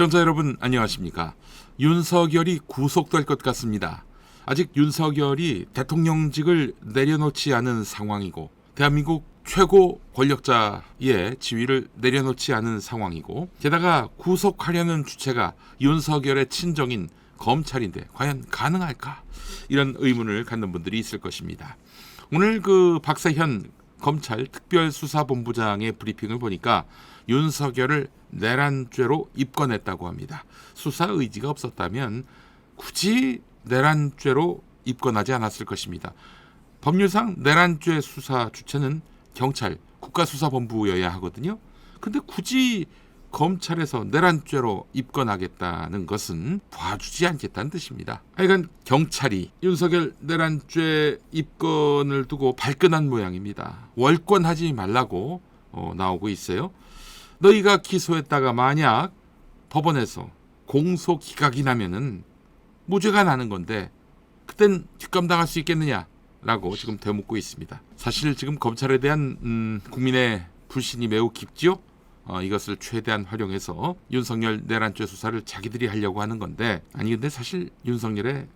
시청자 여러분 안녕하십니까? 윤석열이 구속될 것 같습니다. 아직 윤석열이 대통령직을 내려놓지 않은 상황이고 대한민국 최고 권력자의 지위를 내려놓지 않은 상황이고 게다가 구속하려는 주체가 윤석열의 친정인 검찰인데 과연 가능할까? 이런 의문을 갖는 분들이 있을 것입니다. 오늘 박세현 검찰 특별수사본부장의 브리핑을 보니까 윤석열을 내란죄로 입건했다고 합니다. 수사 의지가 없었다면 굳이 내란죄로 입건하지 않았을 것입니다. 법률상 내란죄 수사 주체는 경찰, 국가수사본부여야 하거든요. 근데 굳이 검찰에서 내란죄로 입건하겠다는 것은 봐주지 않겠다는 뜻입니다. 하여간 경찰이 윤석열 내란죄 입건을 두고 발끈한 모양입니다. 월권하지 말라고 나오고 있어요. 너희가 기소했다가 만약 법원에서 공소 기각이 나면은 무죄가 나는 건데 그땐 뒷감당할 수 있겠느냐라고 지금 되묻고 있습니다. 사실 지금 검찰에 대한 국민의 불신이 매우 깊지요. 이것을 최대한 활용해서 윤석열 내란죄 수사를 자기들이 하려고 하는 건데 아니 근데 사실 윤석열의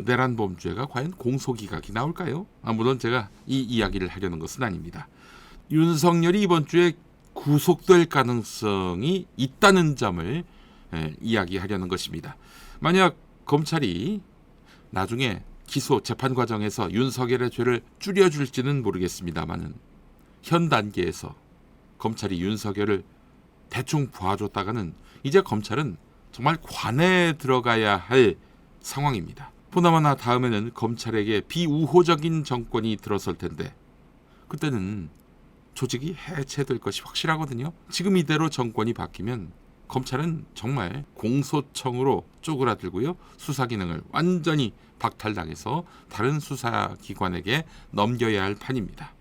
내란범죄가 과연 공소기각이 나올까요? 물론 제가 이 이야기를 하려는 것은 아닙니다. 윤석열이 이번 주에 구속될 가능성이 있다는 점을 이야기하려는 것입니다. 만약 검찰이 나중에 기소 재판 과정에서 윤석열의 죄를 줄여줄지는 모르겠습니다만은 현 단계에서 검찰이 윤석열을 대충 봐줬다가는 이제 검찰은 정말 관에 들어가야 할 상황입니다. 보나마나 다음에는 검찰에게 비우호적인 정권이 들어설 텐데 그때는 조직이 해체될 것이 확실하거든요. 지금 이대로 정권이 바뀌면 검찰은 정말 공소청으로 쪼그라들고요. 수사 기능을 완전히 박탈당해서 다른 수사기관에게 넘겨야 할 판입니다.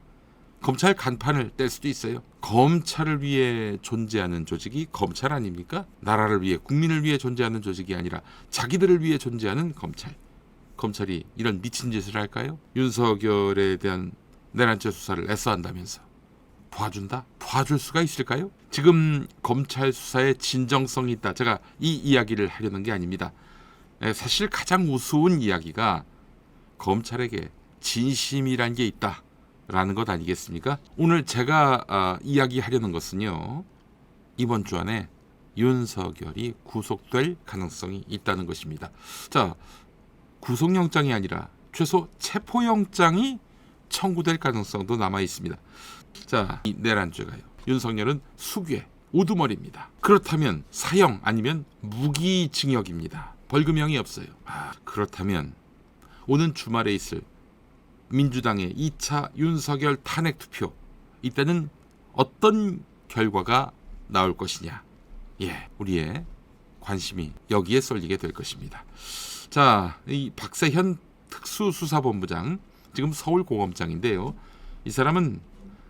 검찰 간판을 뗄 수도 있어요. 검찰을 위해 존재하는 조직이 검찰 아닙니까? 나라를 위해 국민을 위해 존재하는 조직이 아니라 자기들을 위해 존재하는 검찰. 검찰이 이런 미친 짓을 할까요? 윤석열에 대한 내란죄 수사를 애써 한다면서 봐준다? 봐줄 수가 있을까요? 지금 검찰 수사에 진정성이 있다. 제가 이 이야기를 하려는 게 아닙니다. 사실 가장 우스운 이야기가 검찰에게 진심이란 게 있다. 라는 것 아니겠습니까? 오늘 제가 이야기하려는 것은요. 이번 주 안에 윤석열이 구속될 가능성이 있다는 것입니다. 자, 구속영장이 아니라 최소 체포영장이 청구될 가능성도 남아 있습니다. 자, 이 내란죄가요. 윤석열은 수괴, 우두머리입니다. 그렇다면 사형 아니면 무기징역입니다. 벌금형이 없어요. 그렇다면 오는 주말에 있을 민주당의 2차 윤석열 탄핵 투표 이때는 어떤 결과가 나올 것이냐. 우리의 관심이 여기에 쏠리게 될 것입니다. 자, 이 박세현 특수수사본부장 지금 서울고검장인데요. 이 사람은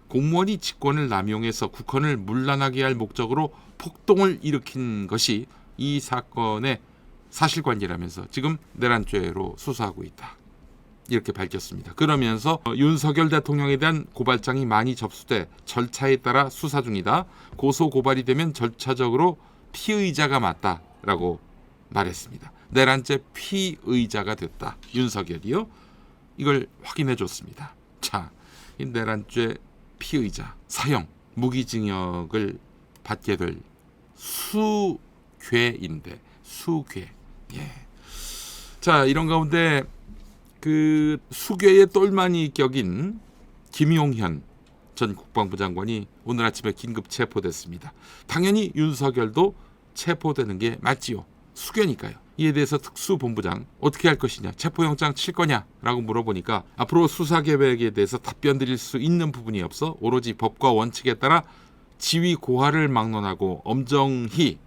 공무원이 직권을 남용해서 국헌을 문란하게 할 목적으로 폭동을 일으킨 것이 이 사건의 사실관계라면서 지금 내란죄로 수사하고 있다. 이렇게 밝혔습니다. 그러면서 윤석열 대통령에 대한 고발장이 많이 접수돼 절차에 따라 수사 중이다. 고소 고발이 되면 절차적으로 피의자가 맞다라고 말했습니다. 내란죄 피의자가 됐다. 윤석열이요. 이걸 확인해 줬습니다. 자, 이 내란죄 피의자 사형 무기징역을 받게 될 수괴인데 수괴. 자, 이런 가운데 수괴의 똘마니 격인 김용현 전 국방부 장관이 오늘 아침에 긴급 체포됐습니다. 당연히 윤석열도 체포되는 게 맞지요. 수괴니까요. 이에 대해서 특수본부장 어떻게 할 것이냐, 체포영장 칠 거냐라고 물어보니까 앞으로 수사 계획에 대해서 답변 드릴 수 있는 부분이 없어 오로지 법과 원칙에 따라 지위 고하를 막론하고 엄정히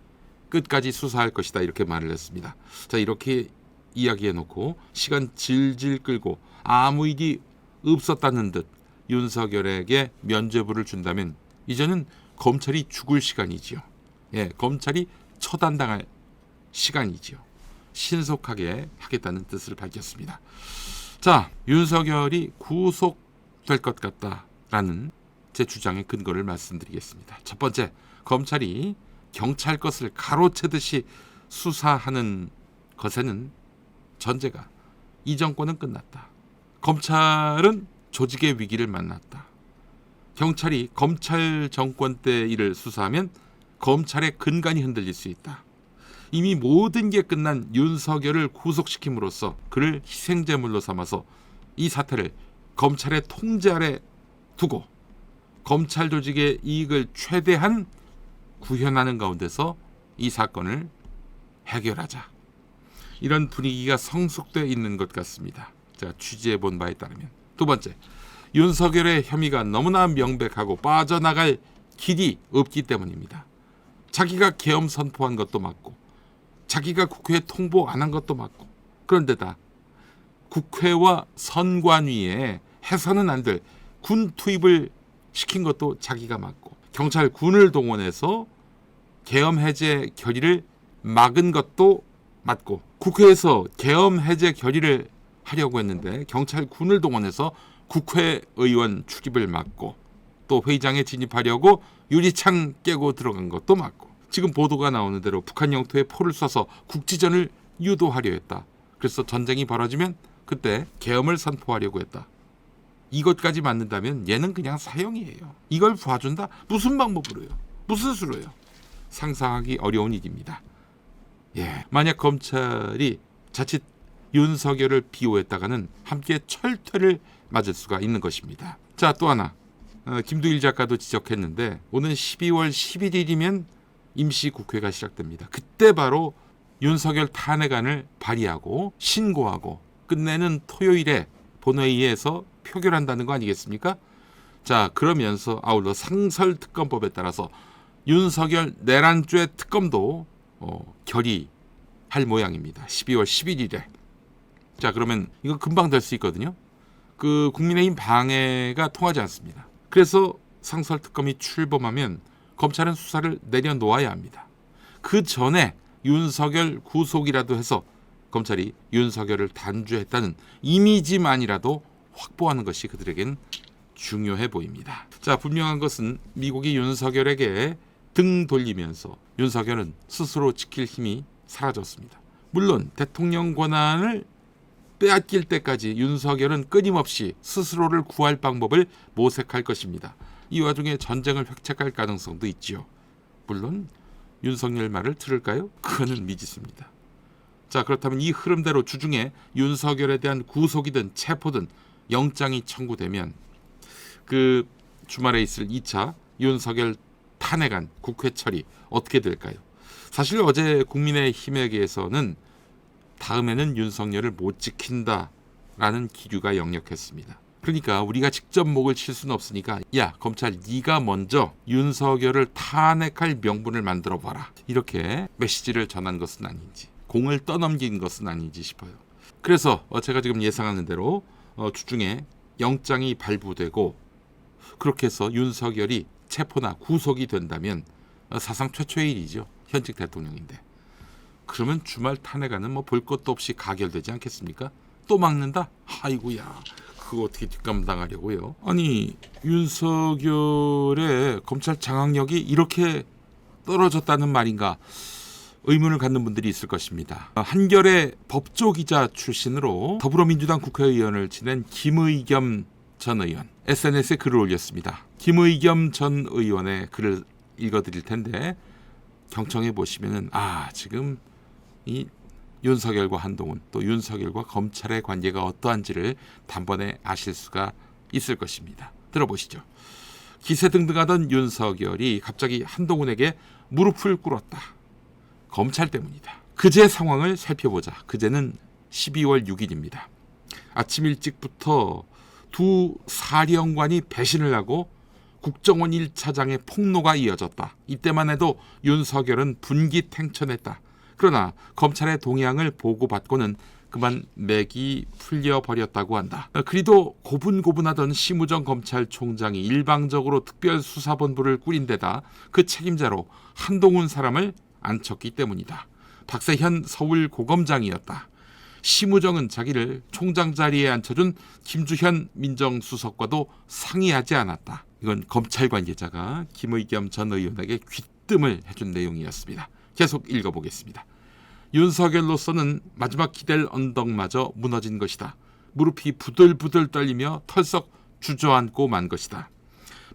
끝까지 수사할 것이다 이렇게 말을 했습니다. 자, 이렇게 이야기해놓고 시간 질질 끌고 아무 일이 없었다는 듯 윤석열에게 면죄부를 준다면 이제는 검찰이 죽을 시간이지요. 검찰이 처단당할 시간이지요. 신속하게 하겠다는 뜻을 밝혔습니다. 자, 윤석열이 구속될 것 같다라는 제 주장의 근거를 말씀드리겠습니다. 첫 번째, 검찰이 경찰 것을 가로채듯이 수사하는 것에는 전제가 이 정권은 끝났다. 검찰은 조직의 위기를 만났다. 경찰이 검찰 정권 때 일을 수사하면 검찰의 근간이 흔들릴 수 있다. 이미 모든 게 끝난 윤석열을 구속시킴으로써 그를 희생제물로 삼아서 이 사태를 검찰의 통제 아래 두고 검찰 조직의 이익을 최대한 구현하는 가운데서 이 사건을 해결하자. 이런 분위기가 성숙되어 있는 것 같습니다. 제가 취재해 본 바에 따르면. 두 번째, 윤석열의 혐의가 너무나 명백하고 빠져나갈 길이 없기 때문입니다. 자기가 계엄 선포한 것도 맞고 자기가 국회에 통보 안 한 것도 맞고 그런데다 국회와 선관위에 해서는 안 될 군 투입을 시킨 것도 자기가 맞고 경찰 군을 동원해서 계엄 해제 결의를 막은 것도 맞고 국회에서 계엄 해제 결의를 하려고 했는데 경찰 군을 동원해서 국회의원 출입을 막고 또 회의장에 진입하려고 유리창 깨고 들어간 것도 맞고 지금 보도가 나오는 대로 북한 영토에 포를 쏴서 국지전을 유도하려 했다. 그래서 전쟁이 벌어지면 그때 계엄을 선포하려고 했다. 이것까지 맞는다면 얘는 그냥 사형이에요. 이걸 봐준다? 무슨 방법으로요? 무슨 수로요? 상상하기 어려운 일입니다. 만약 검찰이 자칫 윤석열을 비호했다가는 함께 철퇴를 맞을 수가 있는 것입니다. 자, 또 하나. 김두일 작가도 지적했는데 오는 12월 11일이면 임시국회가 시작됩니다. 그때 바로 윤석열 탄핵안을 발의하고 신고하고 끝내는 토요일에 본회의에서 표결한다는 거 아니겠습니까? 자, 그러면서 아울러 상설특검법에 따라서 윤석열 내란죄 특검도 결의할 모양입니다. 12월 11일에. 자, 그러면 이거 금방 될 수 있거든요. 그 국민의힘 방해가 통하지 않습니다. 그래서 상설특검이 출범하면 검찰은 수사를 내려놓아야 합니다. 그 전에 윤석열 구속이라도 해서 검찰이 윤석열을 단죄했다는 이미지만이라도 확보하는 것이 그들에겐 중요해 보입니다. 자, 분명한 것은 미국이 윤석열에게 등 돌리면서 윤석열은 스스로 지킬 힘이 사라졌습니다. 물론 대통령 권한을 빼앗길 때까지 윤석열은 끊임없이 스스로를 구할 방법을 모색할 것입니다. 이 와중에 전쟁을 획책할 가능성도 있지요. 물론 윤석열 말을 들을까요? 그거는 미지수입니다. 자, 그렇다면 이 흐름대로 주중에 윤석열에 대한 구속이든 체포든 영장이 청구되면 그 주말에 있을 2차 윤석열 탄핵안 국회 처리 어떻게 될까요? 사실 어제 국민의힘에게서는 다음에는 윤석열을 못 지킨다라는 기류가 역력했습니다. 그러니까 우리가 직접 목을 칠 수는 없으니까 야, 검찰 네가 먼저 윤석열을 탄핵할 명분을 만들어봐라. 이렇게 메시지를 전한 것은 아닌지, 공을 떠넘긴 것은 아닌지 싶어요. 그래서 제가 지금 예상하는 대로 주중에 영장이 발부되고 그렇게 해서 윤석열이 체포나 구속이 된다면 사상 최초의 일이죠. 현직 대통령인데. 그러면 주말 탄핵안은 뭐 볼 것도 없이 가결되지 않겠습니까? 또 막는다? 아이고야, 그거 어떻게 뒷감당하려고요? 아니, 윤석열의 검찰 장악력이 이렇게 떨어졌다는 말인가 의문을 갖는 분들이 있을 것입니다. 한겨레 법조기자 출신으로 더불어민주당 국회의원을 지낸 김의겸 전 의원 SNS에 글을 올렸습니다. 김의겸 전 의원의 글을 읽어드릴 텐데 경청해 보시면은 지금 이 윤석열과 한동훈 또 윤석열과 검찰의 관계가 어떠한지를 단번에 아실 수가 있을 것입니다. 들어보시죠. 기세등등하던 윤석열이 갑자기 한동훈에게 무릎을 꿇었다. 검찰 때문이다. 그제 상황을 살펴보자. 그제는 12월 6일입니다. 아침 일찍부터 두 사령관이 배신을 하고 국정원 1차장의 폭로가 이어졌다. 이때만 해도 윤석열은 분기탱천했다. 그러나 검찰의 동향을 보고받고는 그만 맥이 풀려버렸다고 한다. 그리도 고분고분하던 심우정 검찰총장이 일방적으로 특별수사본부를 꾸린 데다 그 책임자로 한동훈 사람을 앉혔기 때문이다. 박세현 서울고검장이었다. 심우정은 자기를 총장 자리에 앉혀준 김주현 민정수석과도 상의하지 않았다. 이건 검찰 관계자가 김의겸 전 의원에게 으뜸을 해준 내용이었습니다. 계속 읽어보겠습니다. 윤석열로서는 마지막 기댈 언덕마저 무너진 것이다. 무릎이 부들부들 떨리며 털썩 주저앉고 만 것이다.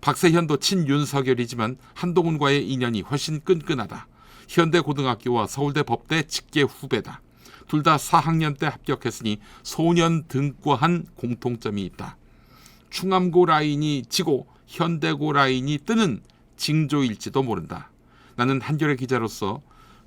박세현도 친윤석열이지만 한동훈과의 인연이 훨씬 끈끈하다. 현대고등학교와 서울대 법대 직계 후배다. 둘 다 4학년 때 합격했으니 소년 등과한 공통점이 있다. 충암고 라인이 지고 현대고 라인이 뜨는 징조일지도 모른다. 나는 한겨레 기자로서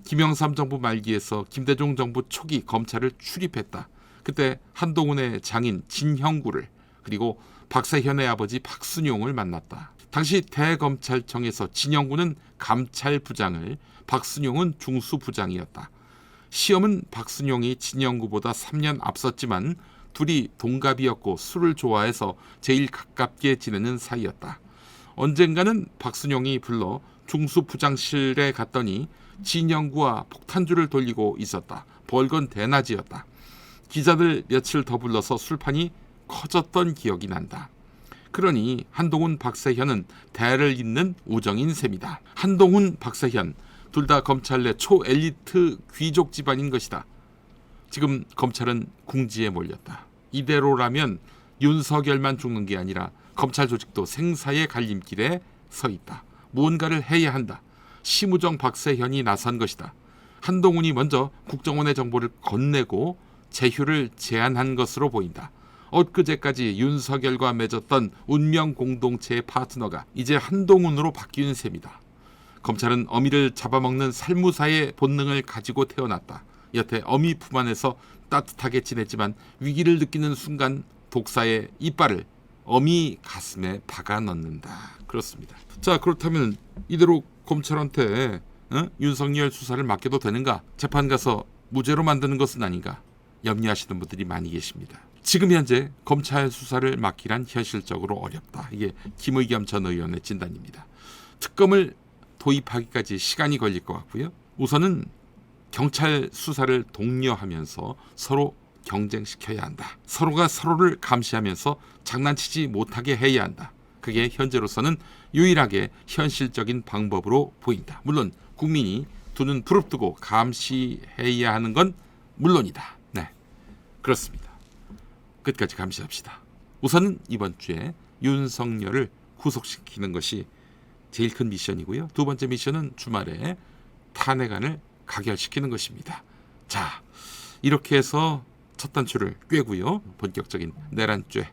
김영삼 정부 말기에서 김대중 정부 초기 검찰을 출입했다. 그때 한동훈의 장인 진형구를 그리고 박세현의 아버지 박순용을 만났다. 당시 대검찰청에서 진형구는 감찰부장을, 박순용은 중수부장이었다. 시험은 박순용이 진형구보다 3년 앞섰지만 둘이 동갑이었고 술을 좋아해서 제일 가깝게 지내는 사이였다. 언젠가는 박순용이 불러 중수부장실에 갔더니 진형구와 폭탄주를 돌리고 있었다. 벌건 대낮이었다. 기자들 며칠 더 불러서 술판이 커졌던 기억이 난다. 그러니 한동훈, 박세현은 대를 잇는 우정인 셈이다. 한동훈, 박세현 둘 다 검찰 내 초엘리트 귀족 집안인 것이다. 지금 검찰은 궁지에 몰렸다. 이대로라면 윤석열만 죽는 게 아니라 검찰 조직도 생사의 갈림길에 서 있다. 무언가를 해야 한다. 심우정 박세현이 나선 것이다. 한동훈이 먼저 국정원의 정보를 건네고 제휴를 제안한 것으로 보인다. 엊그제까지 윤석열과 맺었던 운명 공동체의 파트너가 이제 한동훈으로 바뀐 셈이다. 검찰은 어미를 잡아먹는 살무사의 본능을 가지고 태어났다. 여태 어미 품 안에서 따뜻하게 지냈지만 위기를 느끼는 순간 독사의 이빨을 어미 가슴에 박아 넣는다. 그렇습니다. 자, 그렇다면 이대로 검찰한테 윤석열 수사를 맡겨도 되는가? 재판 가서 무죄로 만드는 것은 아닌가? 염려하시는 분들이 많이 계십니다. 지금 현재 검찰 수사를 맡기란 현실적으로 어렵다. 이게 김의겸 전 의원의 진단입니다. 특검을 도입하기까지 시간이 걸릴 것 같고요. 우선은 경찰 수사를 독려하면서 서로 경쟁시켜야 한다. 서로가 서로를 감시하면서 장난치지 못하게 해야 한다. 그게 현재로서는 유일하게 현실적인 방법으로 보인다. 물론 국민이 두 눈 부릅뜨고 감시해야 하는 건 물론이다. 네, 그렇습니다. 끝까지 감시합시다. 우선은 이번 주에 윤석열을 구속시키는 것이 제일 큰 미션이고요. 두 번째 미션은 주말에 탄핵안을 가결시키는 것입니다. 자, 이렇게 해서 첫 단추를 꿰고요. 본격적인 내란죄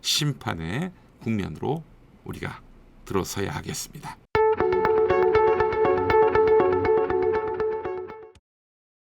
심판의 국면으로 우리가 들어서야 하겠습니다.